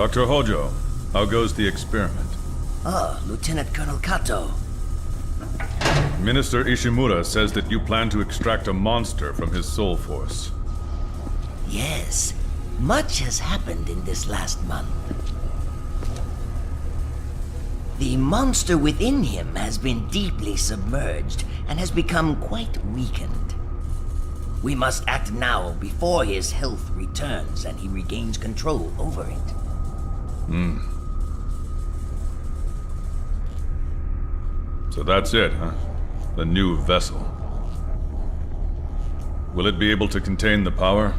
Dr. Hojo, how goes the experiment? Lieutenant Colonel Kato. Minister Ishimura says that you plan to extract a monster from his soul force. Yes, much has happened in this last month. The monster within him has been deeply submerged and has become quite weakened. We must act now before his health returns and he regains control over it. So that's it, huh? The new vessel. Will it be able to contain the power?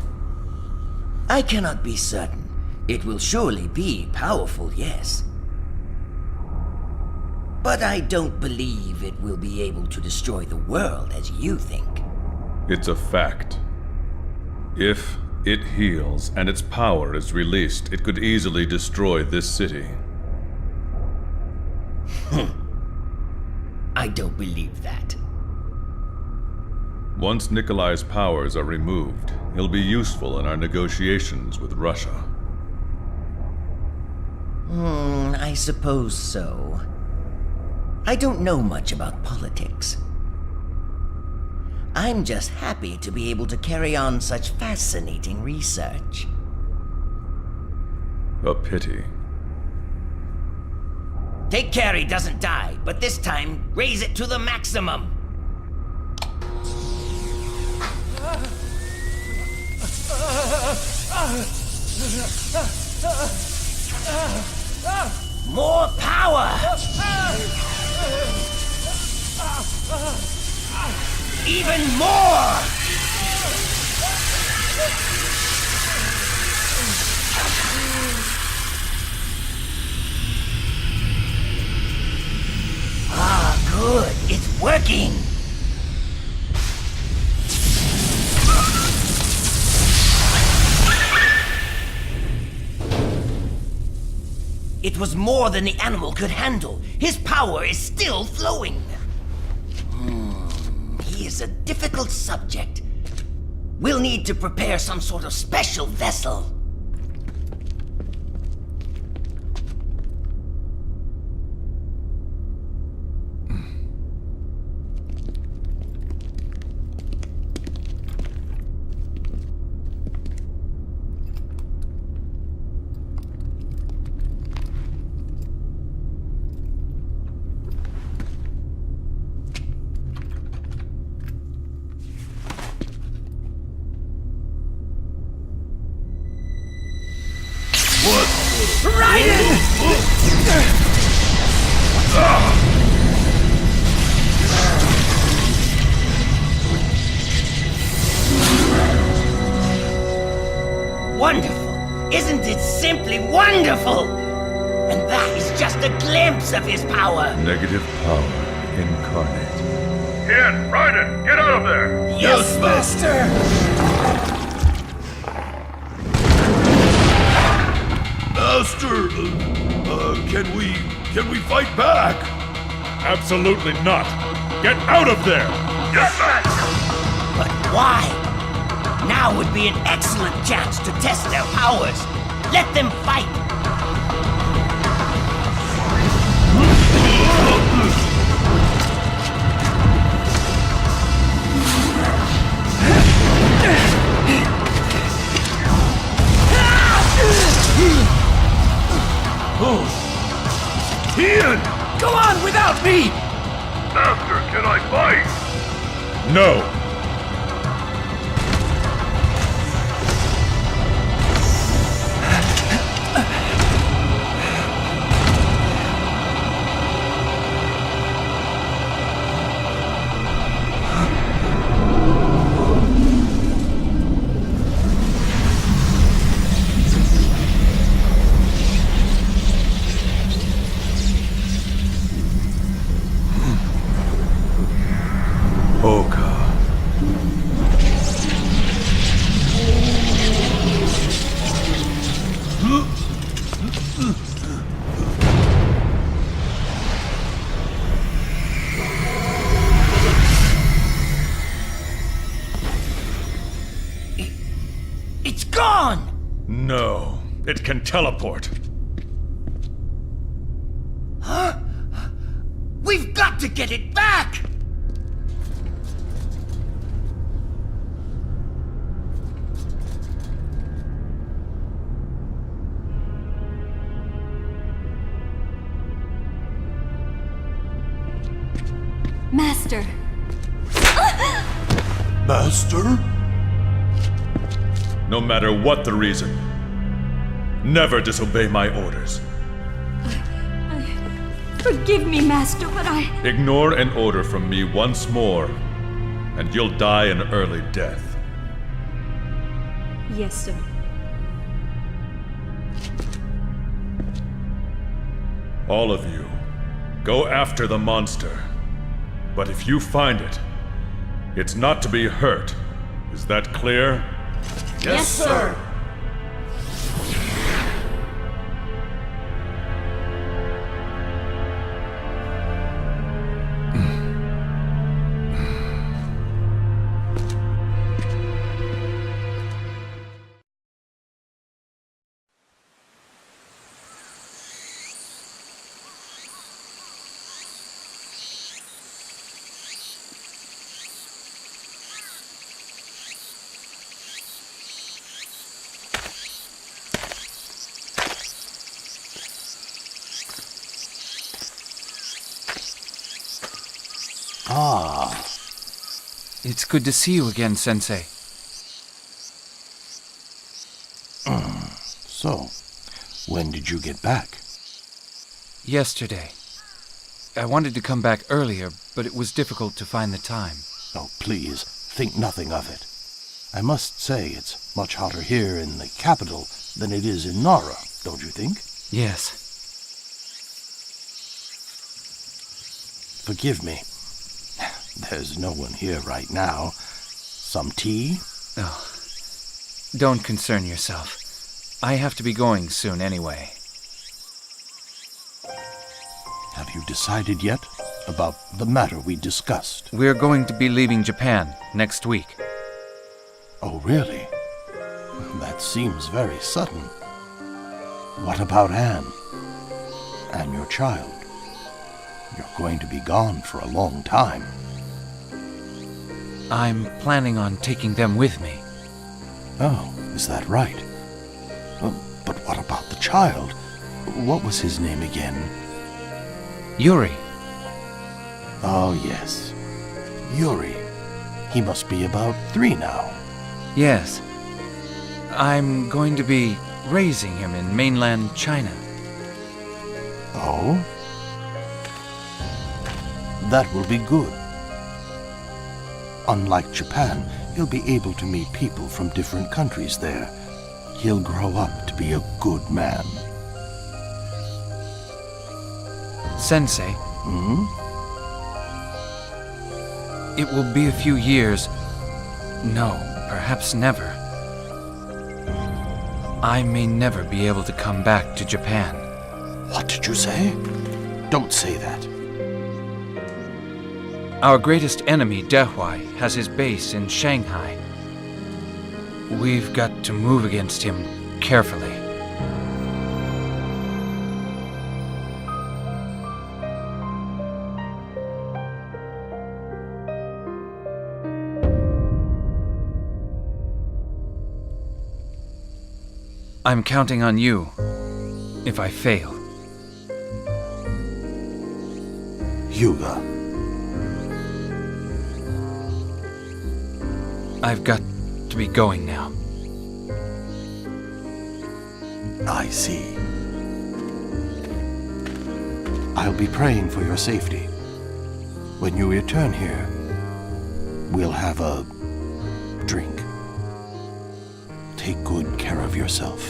I cannot be certain. It will surely be powerful, yes. But I don't believe it will be able to destroy the world as you think. It's a fact. If it heals and its power is released, it could easily destroy this city. I don't believe that. Once Nikolai's powers are removed, he'll be useful in our negotiations with Russia. I suppose so. I don't know much about politics. I'm just happy to be able to carry on such fascinating research. A pity. Take care he doesn't die, but this time, raise it to the maximum. More power! Even more! Good. It's working. It was more than the animal could handle. His power is still flowing. He is a difficult subject. We'll need to prepare some sort of special vessel. Wonderful! Isn't it simply wonderful? And that is just a glimpse of his power. Negative power incarnate. Ian, Raiden, get out of there! Yes, Master! Master, can we fight back? Absolutely not. Get out of there! Yes, sir! But why? Now would be an excellent chance to test their powers. Let them fight! Ian! Go on without me! Master, can I fight? No! It's gone! No. It can teleport. to get it back! Master! Master? No matter what the reason, never disobey my orders. Forgive me, Master, but I... Ignore an order from me once more, and you'll die an early death. Yes, sir. All of you, go after the monster. But if you find it, it's not to be hurt. Is that clear? Yes, sir! Ah. It's good to see you again, Sensei. So, when did you get back? Yesterday. I wanted to come back earlier, but it was difficult to find the time. Oh, please, think nothing of it. I must say it's much hotter here in the capital than it is in Nara, don't you think? Yes. Forgive me. There's no one here right now. Some tea? Oh. Don't concern yourself. I have to be going soon anyway. Have you decided yet about the matter we discussed? We're going to be leaving Japan next week. Oh, really? That seems very sudden. What about Anne? And your child? You're going to be gone for a long time. I'm planning on taking them with me. Oh, is that right? But what about the child? What was his name again? Yuri. Oh, yes. Yuri. He must be about 3 now. Yes. I'm going to be raising him in mainland China. Oh? That will be good. Unlike Japan, he'll be able to meet people from different countries there. He'll grow up to be a good man. Sensei. Hmm? It will be a few years. No, perhaps never. I may never be able to come back to Japan. What did you say? Don't say that. Our greatest enemy, Dehuai, has his base in Shanghai. We've got to move against him carefully. I'm counting on you, if I fail. Hyuga. I've got to be going now. I see. I'll be praying for your safety. When you return here, we'll have a drink. Take good care of yourself.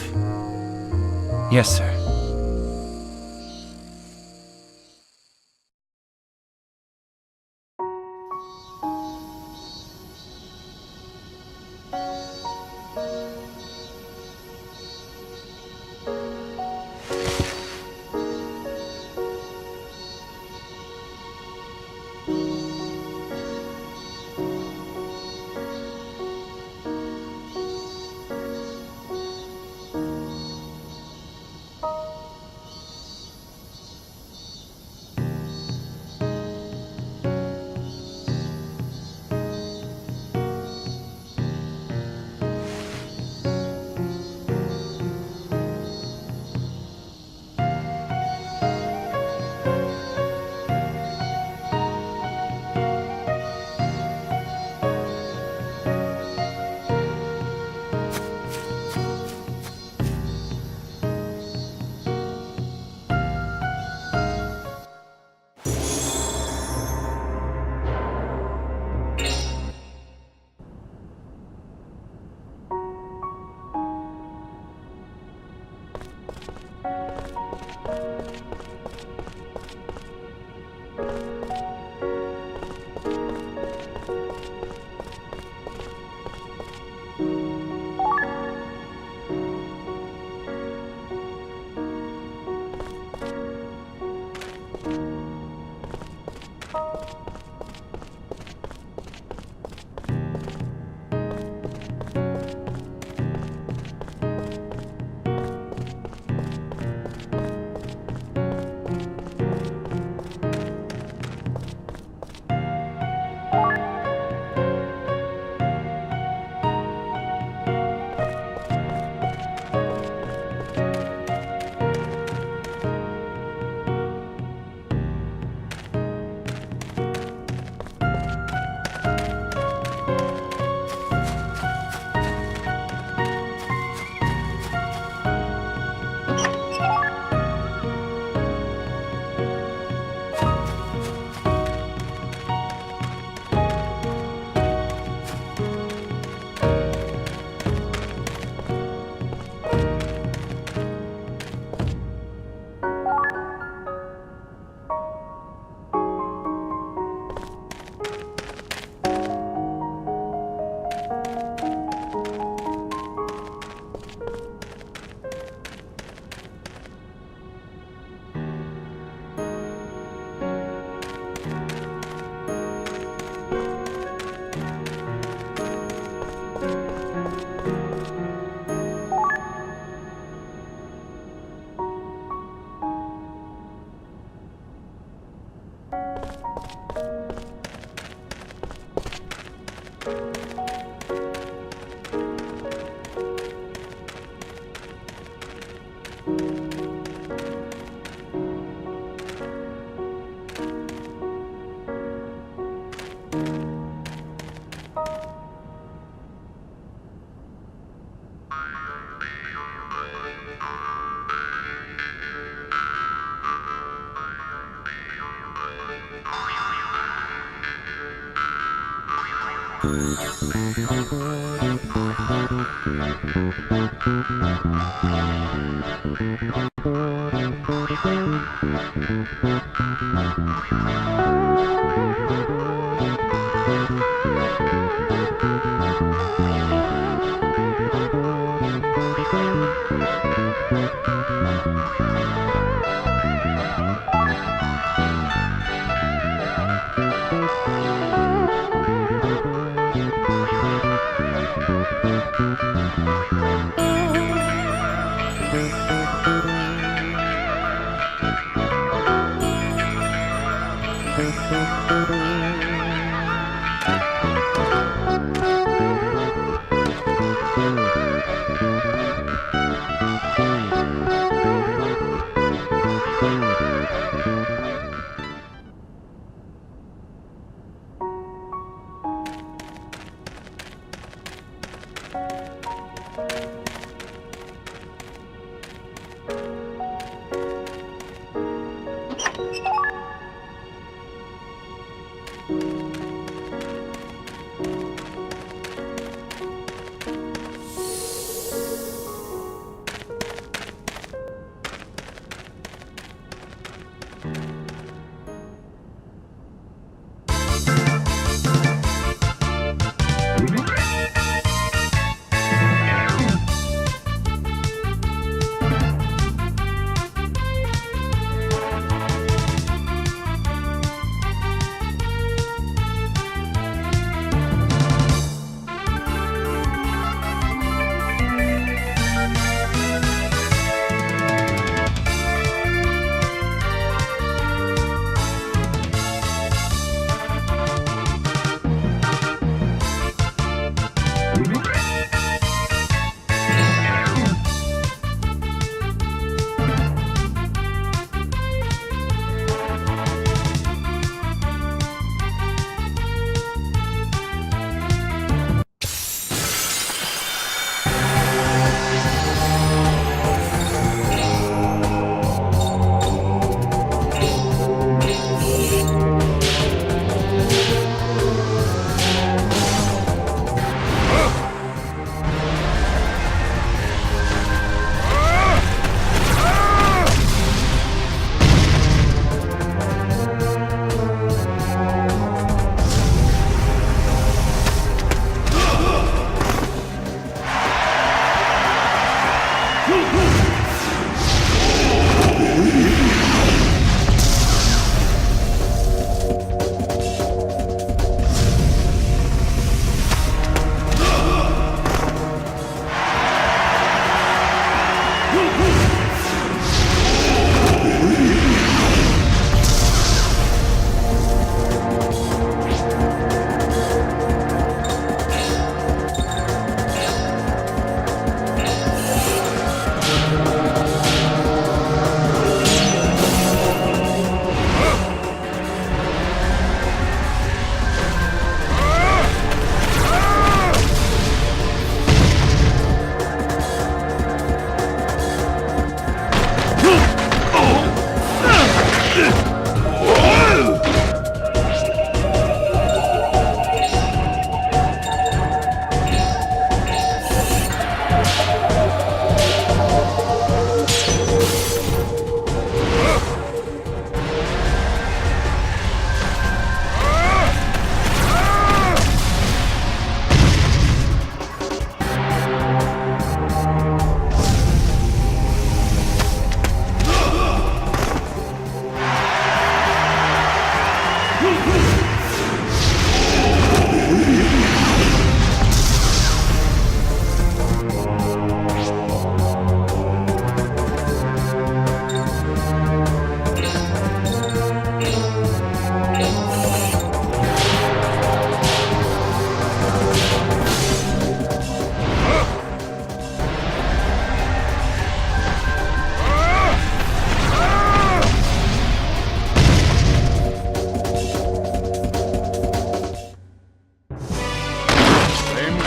Yes, sir.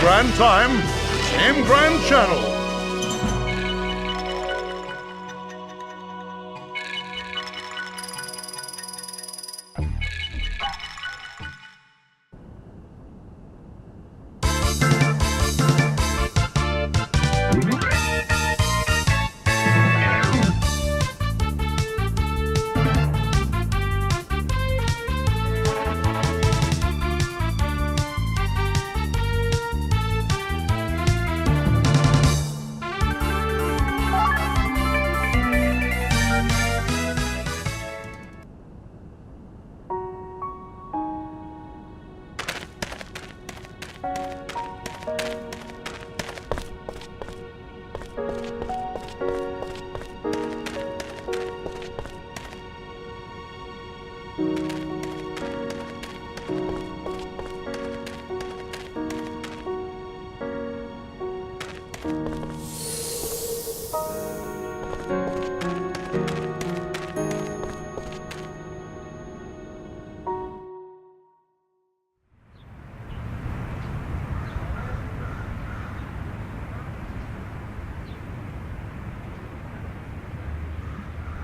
Grand time, same grand channel.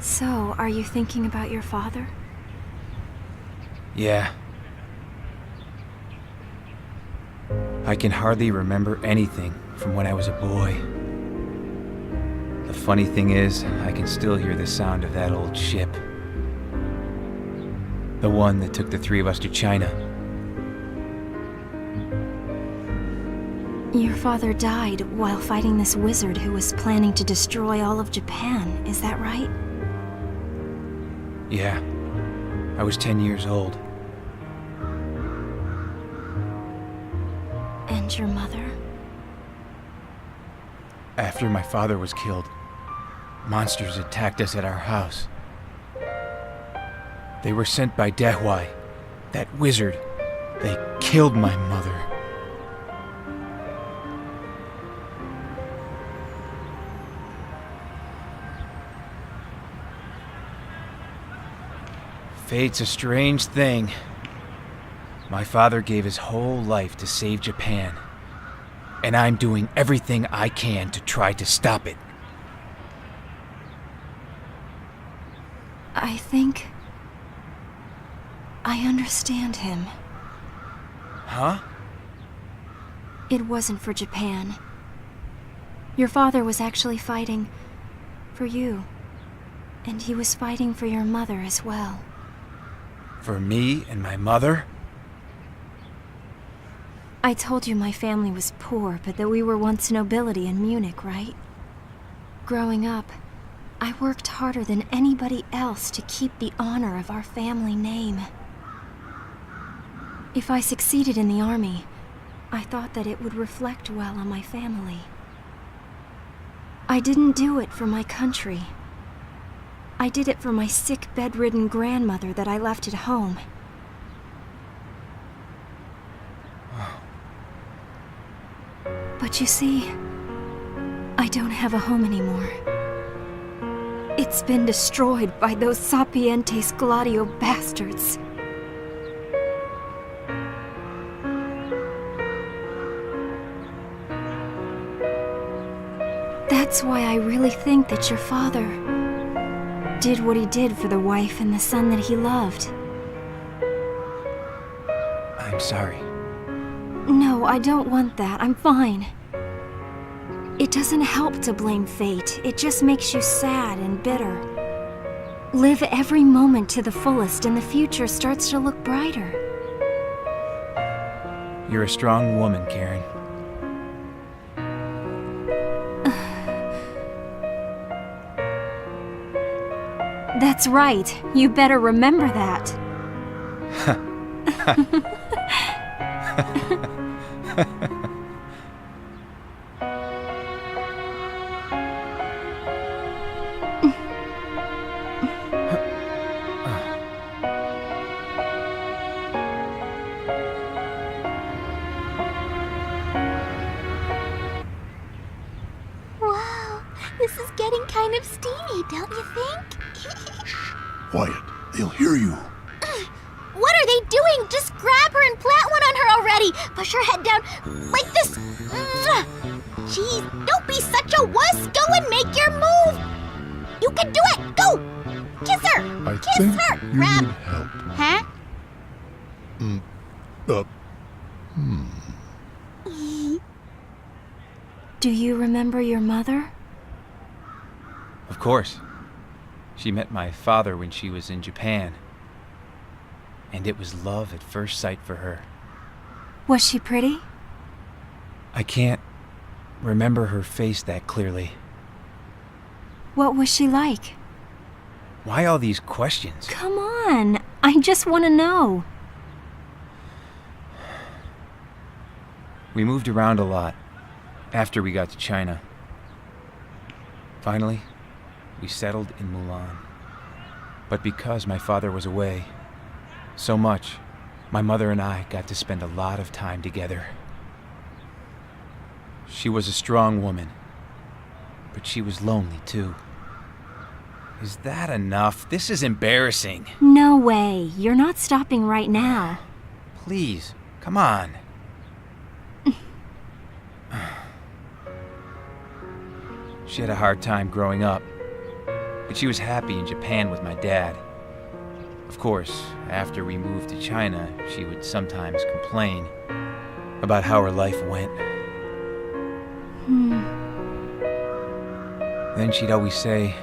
So, are you thinking about your father? Yeah. I can hardly remember anything from when I was a boy. The funny thing is, I can still hear the sound of that old ship. The one that took the three of us to China. Your father died while fighting this wizard who was planning to destroy all of Japan, is that right? Yeah. I was 10 years old. And your mother? After my father was killed, monsters attacked us at our house. They were sent by Dehwai, that wizard. They killed my mother. Fate's a strange thing. My father gave his whole life to save Japan, and I'm doing everything I can to try to stop it. I think I understand him. Huh? It wasn't for Japan. Your father was actually fighting for you, and he was fighting for your mother as well. For me and my mother? I told you my family was poor, but that we were once nobility in Munich, right? Growing up, I worked harder than anybody else to keep the honor of our family name. If I succeeded in the army, I thought that it would reflect well on my family. I didn't do it for my country. I did it for my sick, bedridden grandmother that I left at home. But you see, I don't have a home anymore. It's been destroyed by those Sapientes Gladio bastards. That's why I really think that your father did what he did for the wife and the son that he loved. I'm sorry. No, I don't want that. I'm fine. It doesn't help to blame fate. It just makes you sad and bitter. Live every moment to the fullest and the future starts to look brighter. You're a strong woman, Karin. That's right. You better remember that. Wow, this is getting kind of steamy, don't you think? Quiet. They'll hear you. What are they doing? Just grab her and plant one on her already. Push her head down like this. Jeez, don't be such a wuss. Go and make your move. You can do it. Go. Kiss her. I Kiss think her. you Grab. need help. Huh? Do you remember your mother? Of course. She met my father when she was in Japan. And it was love at first sight for her. Was she pretty? I can't remember her face that clearly. What was she like? Why all these questions? Come on, I just want to know. We moved around a lot after we got to China. Finally, we settled in Mulan. But because my father was away so much, my mother and I got to spend a lot of time together. She was a strong woman, but she was lonely too. Is that enough? This is embarrassing. No way. You're not stopping right now. Please, come on. She had a hard time growing up, but she was happy in Japan with my dad. Of course, after we moved to China, she would sometimes complain about how her life went. Then she'd always say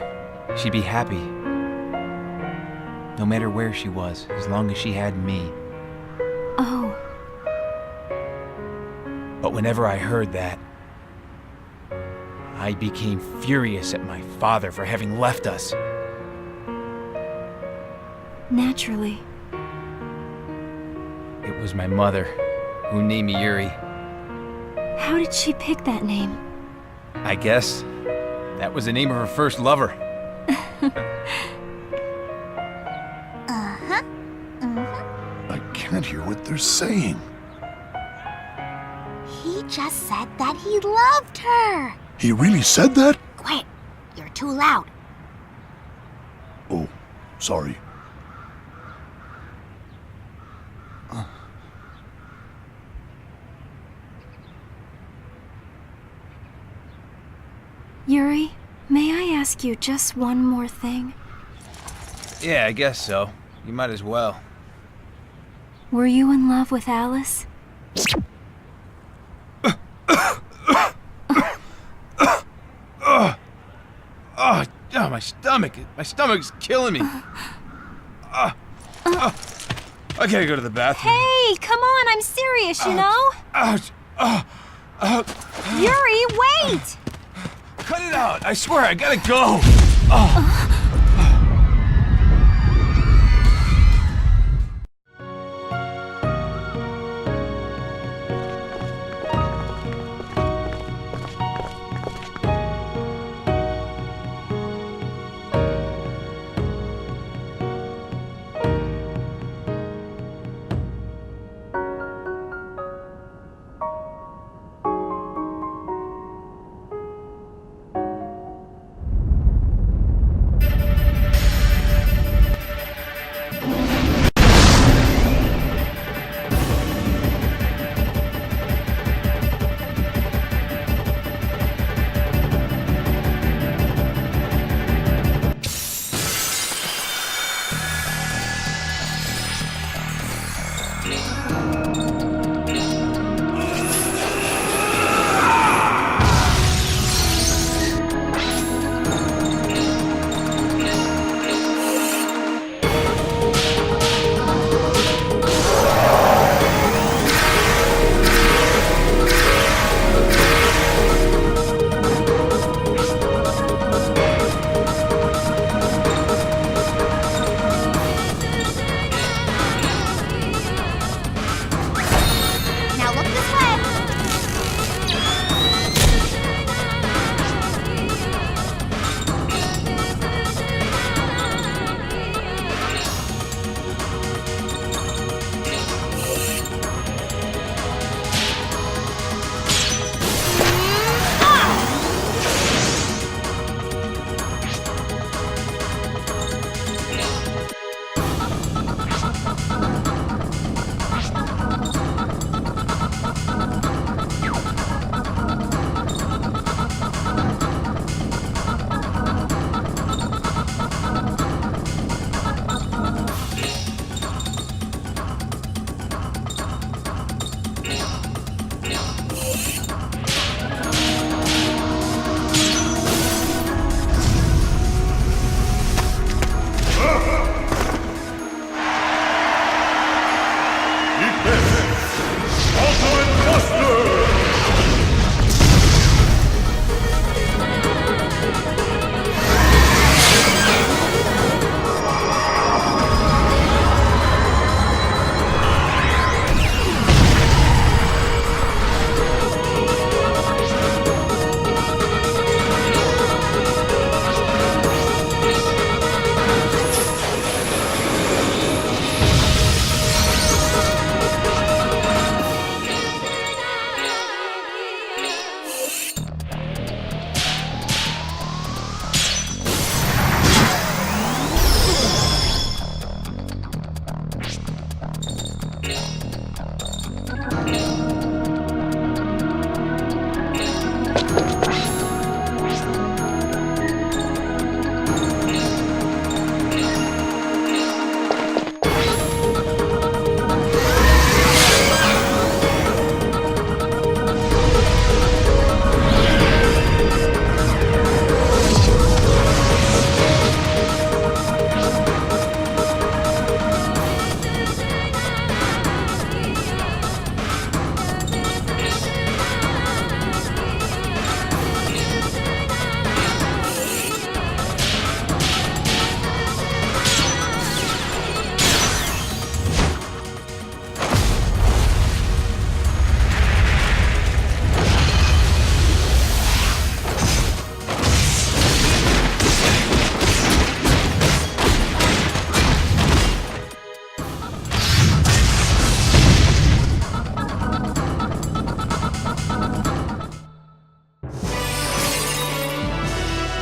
she'd be happy, no matter where she was, as long as she had me. Oh. But whenever I heard that, I became furious at my father for having left us. Naturally. It was my mother who named me Yuri. How did she pick that name? I guess that was the name of her first lover. I can't hear what they're saying. He just said that he loved her. He really said that? Quiet. You're too loud. Oh, sorry. Yuri, may I ask you just one more thing? Yeah, I guess so. You might as well. Were you in love with Alice? Oh, my stomach. My stomach's killing me. I gotta go to the bathroom. Hey, come on, I'm serious, you know? Ouch. Yuri, wait! Cut it out. I swear, I gotta go.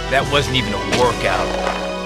That wasn't even a workout.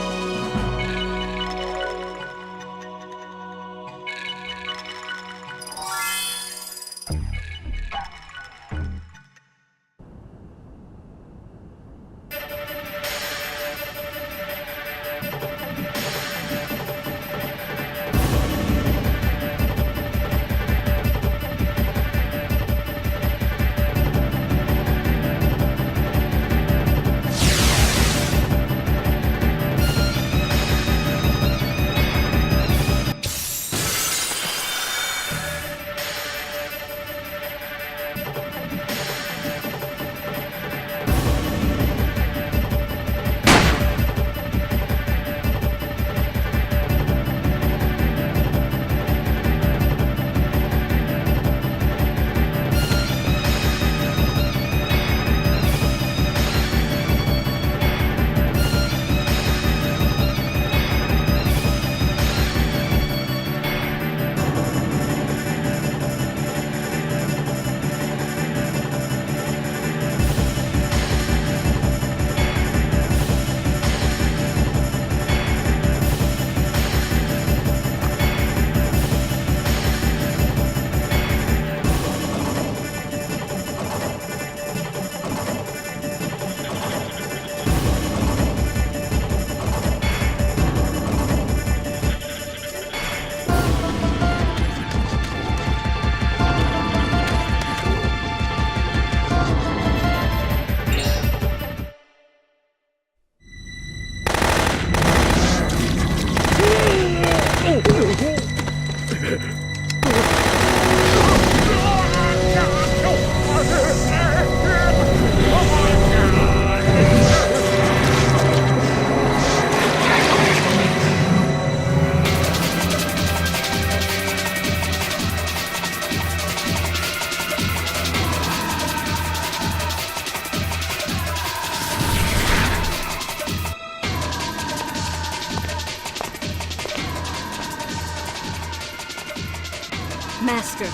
Master.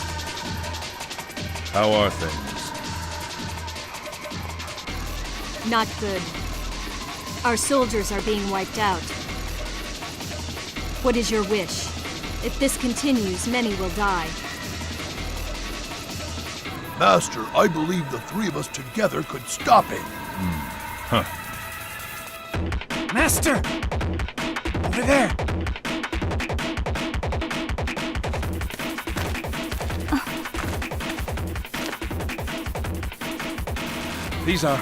How are things? Not good. Our soldiers are being wiped out. What is your wish? If this continues, many will die. Master, I believe the three of us together could stop it. Master! Over there! These are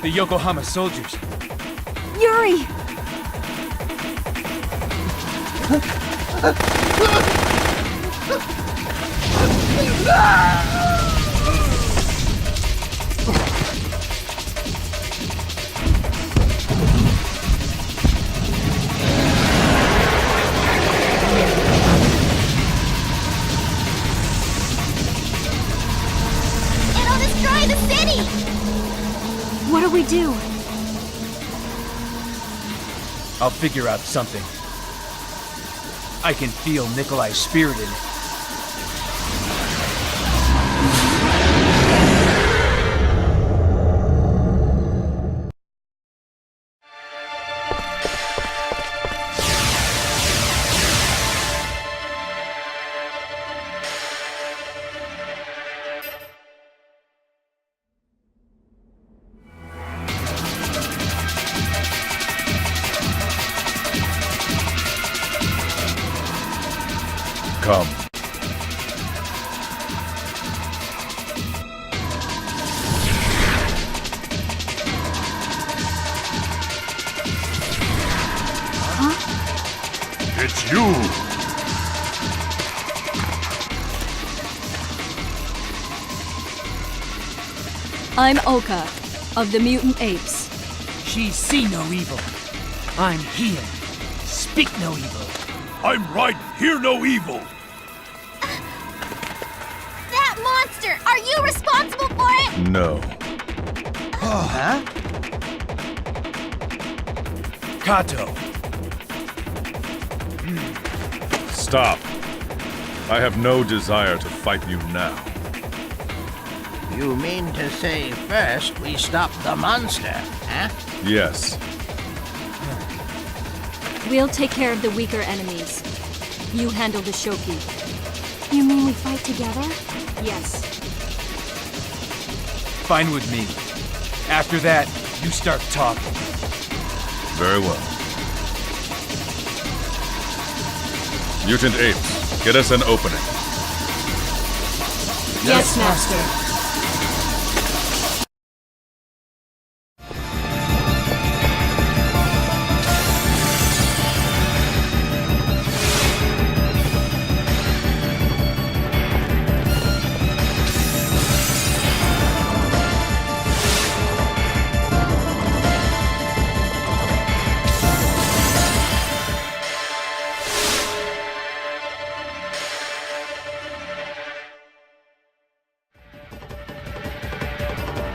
the Yokohama soldiers. Yuri! It'll destroy the city! What do we do? I'll figure out something. I can feel Nikolai's spirit in it. Come. It's you! I'm Oka, of the Mutant Apes. She see no evil. I'm here. Speak no evil. I'm right, hear no evil! That monster! Are you responsible for it? No. Huh? Kato! Stop. I have no desire to fight you now. You mean to say first we stop the monster, huh? Yes. We'll take care of the weaker enemies. You handle the Shoki. You mean we fight together? Yes. Fine with me. After that, you start talking. Very well. Mutant Apes, get us an opening. Yes, Master.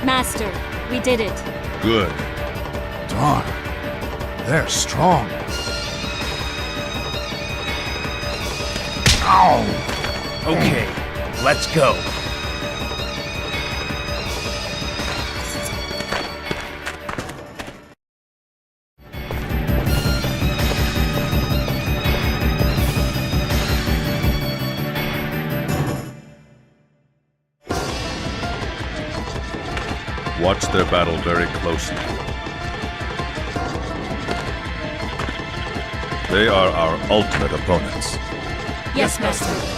Master, we did it. Good. Darn. They're strong. Ow! Okay, let's go. Watch their battle very closely. They are our ultimate opponents. Yes, Master.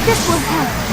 This will help.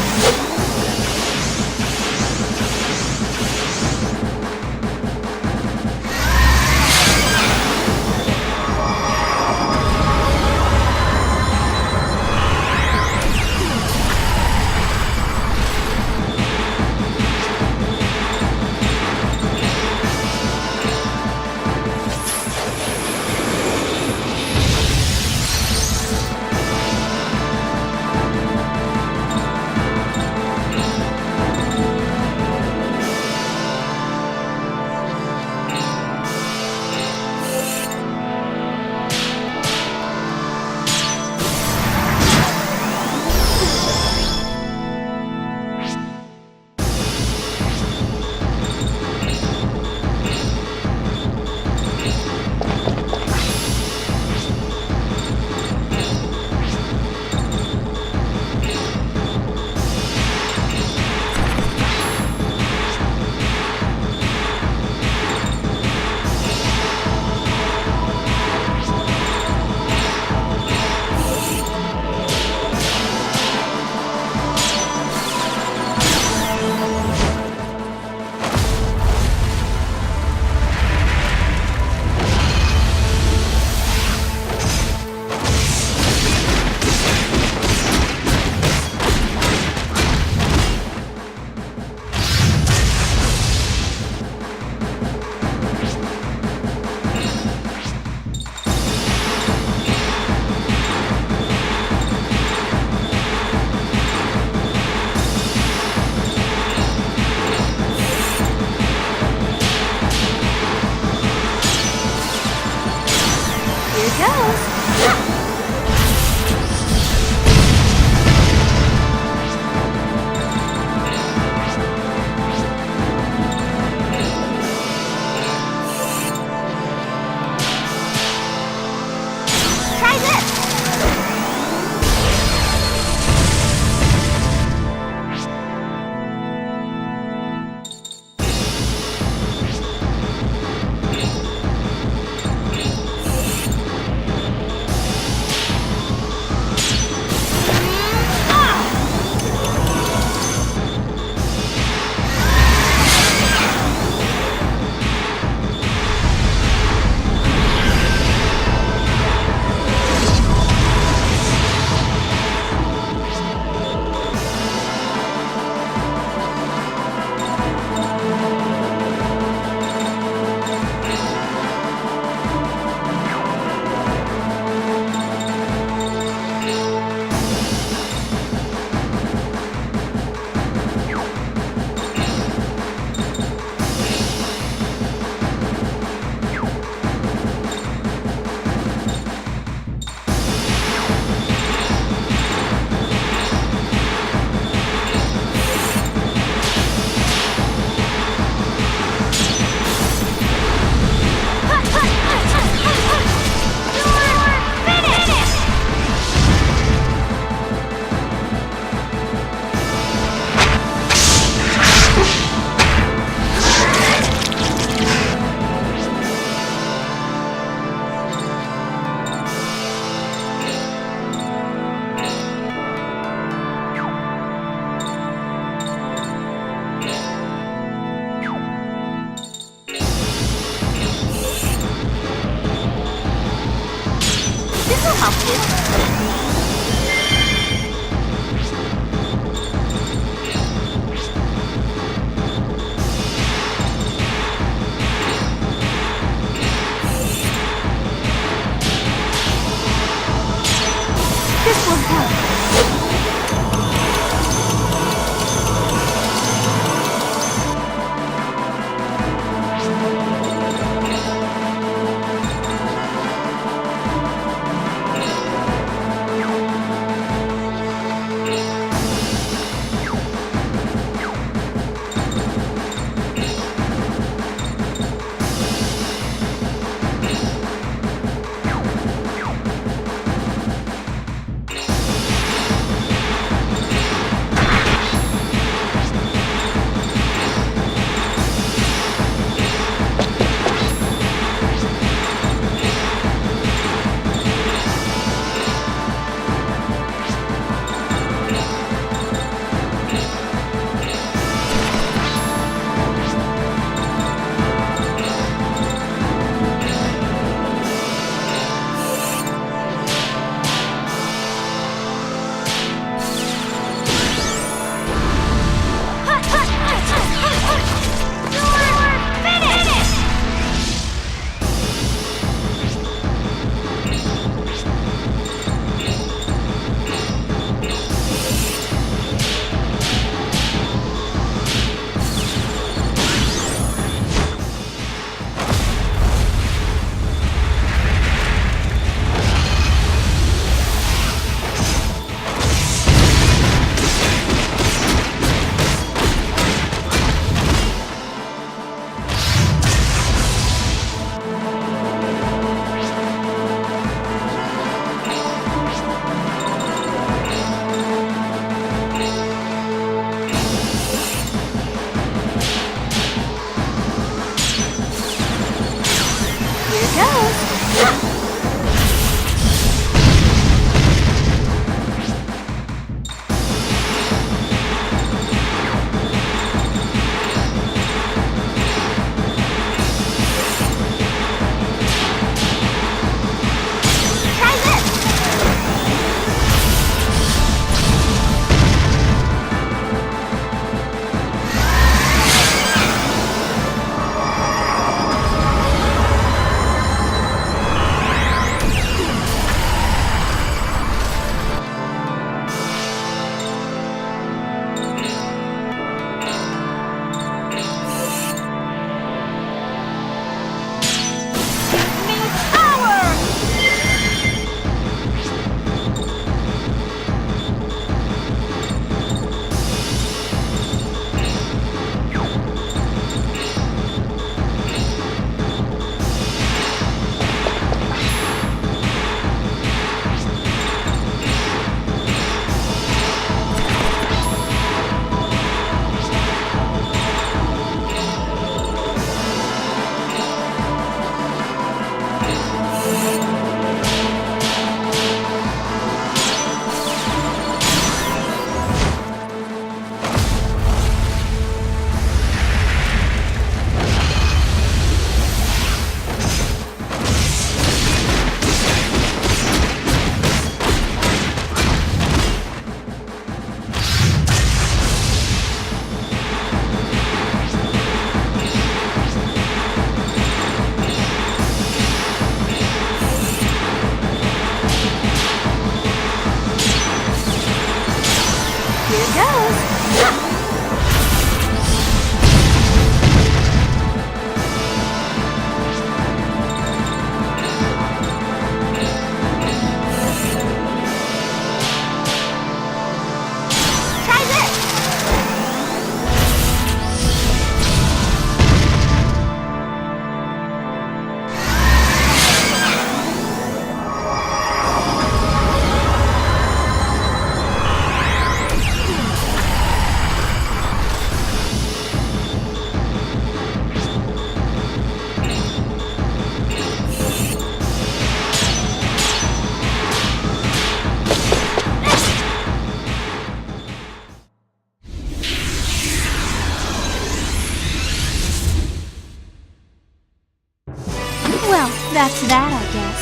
That's that, I guess.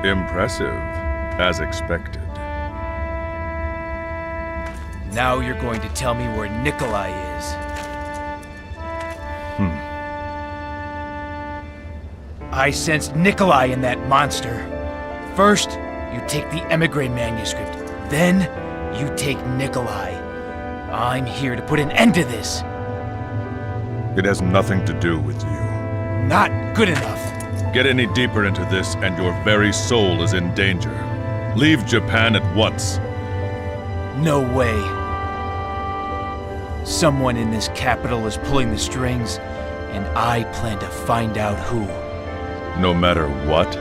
Impressive, as expected. Now you're going to tell me where Nikolai is. I sensed Nikolai in that monster. First, you take the emigre manuscript. Then, you take Nikolai. I'm here to put an end to this. It has nothing to do with you. Not good enough. Get any deeper into this, and your very soul is in danger. Leave Japan at once. No way. Someone in this capital is pulling the strings, and I plan to find out who. No matter what?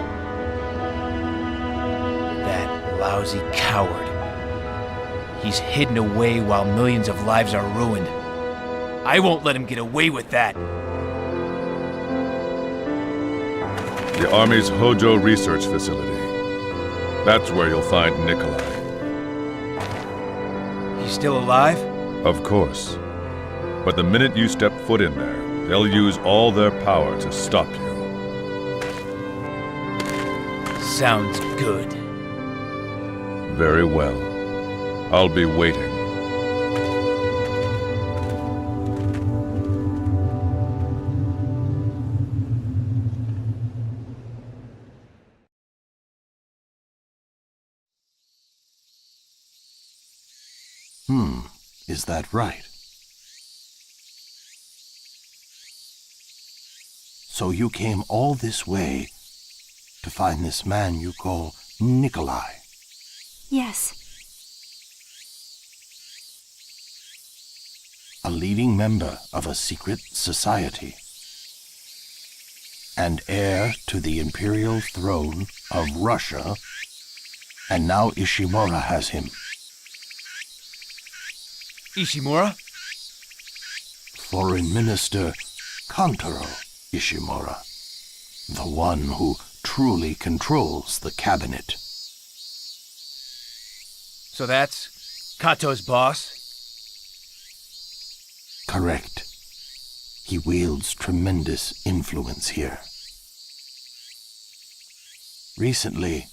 That lousy coward. He's hidden away while millions of lives are ruined. I won't let him get away with that. The Army's Hojo Research Facility. That's where you'll find Nikolai. He's still alive? Of course. But the minute you step foot in there, they'll use all their power to stop you. Sounds good. Very well. I'll be waiting. Is that right? So you came all this way to find this man you call Nikolai? Yes. A leading member of a secret society, and heir to the imperial throne of Russia, and now Ishimura has him. Ishimura? Foreign Minister Kantaro Ishimura, the one who truly controls the cabinet. So that's Kato's boss? Correct. He wields tremendous influence here. Recently,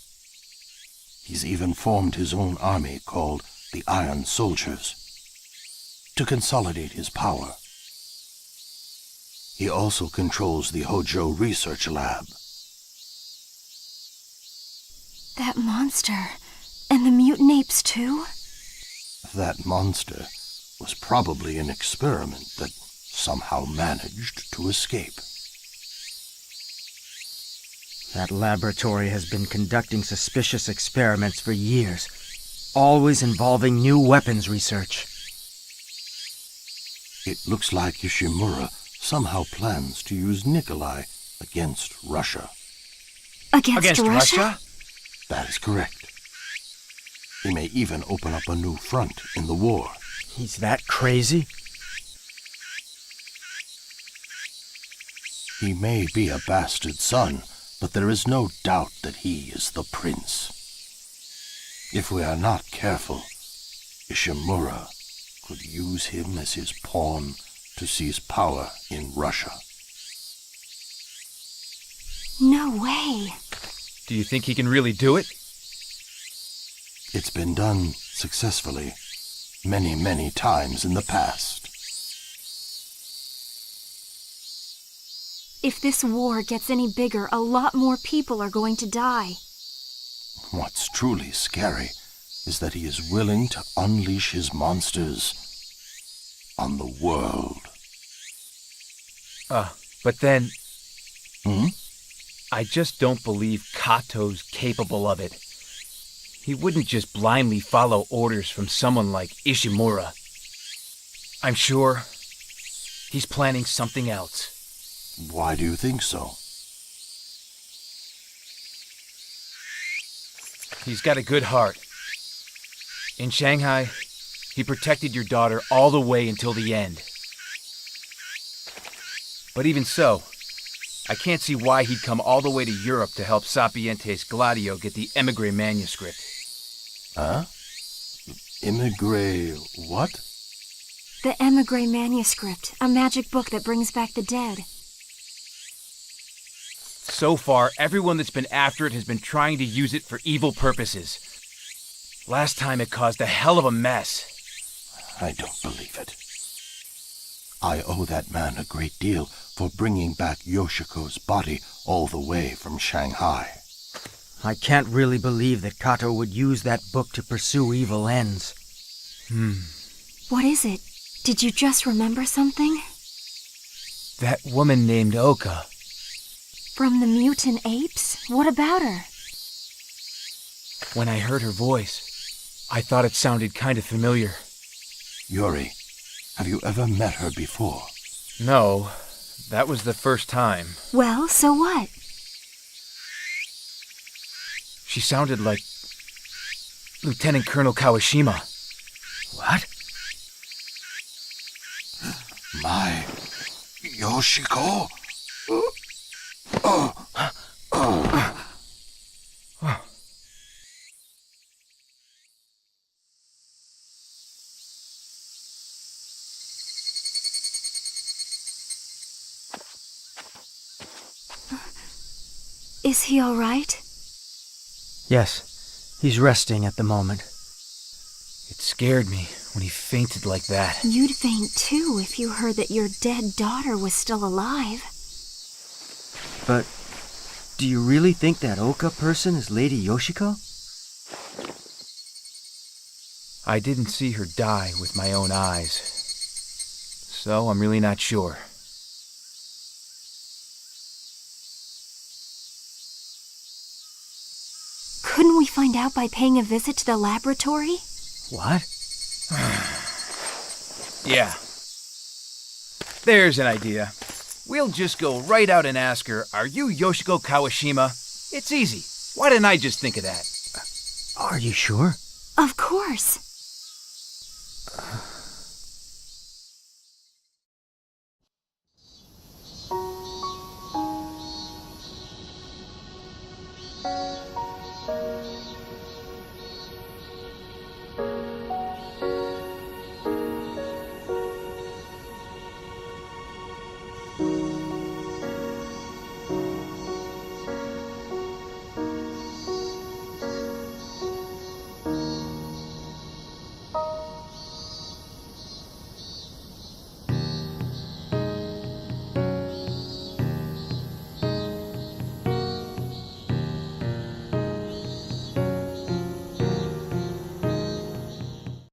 he's even formed his own army called the Iron Soldiers to consolidate his power. He also controls the Hojo Research Lab. That monster. And the mutant apes too? That monster was probably an experiment that somehow managed to escape. That laboratory has been conducting suspicious experiments for years, always involving new weapons research. It looks like Ishimura somehow plans to use Nikolai against Russia. Against Russia? That is correct. He may even open up a new front in the war. He's that crazy? He may be a bastard son, but there is no doubt that he is the prince. If we are not careful, Ishimura could use him as his pawn to seize power in Russia. No way. Do you think he can really do it? It's been done successfully many, many times in the past. If this war gets any bigger, a lot more people are going to die. What's truly scary is that he is willing to unleash his monsters on the world. But then... Hmm? I just don't believe Kato's capable of it. He wouldn't just blindly follow orders from someone like Ishimura. I'm sure he's planning something else. Why do you think so? He's got a good heart. In Shanghai, he protected your daughter all the way until the end. But even so, I can't see why he'd come all the way to Europe to help Sapientes Gladio get the Emigre manuscript. Huh? Emigre what? The Emigre manuscript, a magic book that brings back the dead. So far, everyone that's been after it has been trying to use it for evil purposes. Last time it caused a hell of a mess. I don't believe it. I owe that man a great deal for bringing back Yoshiko's body all the way from Shanghai. I can't really believe that Kato would use that book to pursue evil ends. What is it? Did you just remember something? That woman named Oka. From the Mutant Apes? What about her? When I heard her voice, I thought it sounded kind of familiar. Yuri, have you ever met her before? No, that was the first time. Well, so what? She sounded like Lieutenant Colonel Kawashima. What? My Yoshiko? Is he all right? Yes, he's resting at the moment. It scared me when he fainted like that. You'd faint too if you heard that your dead daughter was still alive. But do you really think that Oka person is Lady Yoshiko? I didn't see her die with my own eyes, so I'm really not sure. Couldn't we find out by paying a visit to the laboratory? What? Yeah. There's an idea. We'll just go right out and ask her, "Are you Yoshiko Kawashima?" It's easy. Why didn't I just think of that? Are you sure? Of course.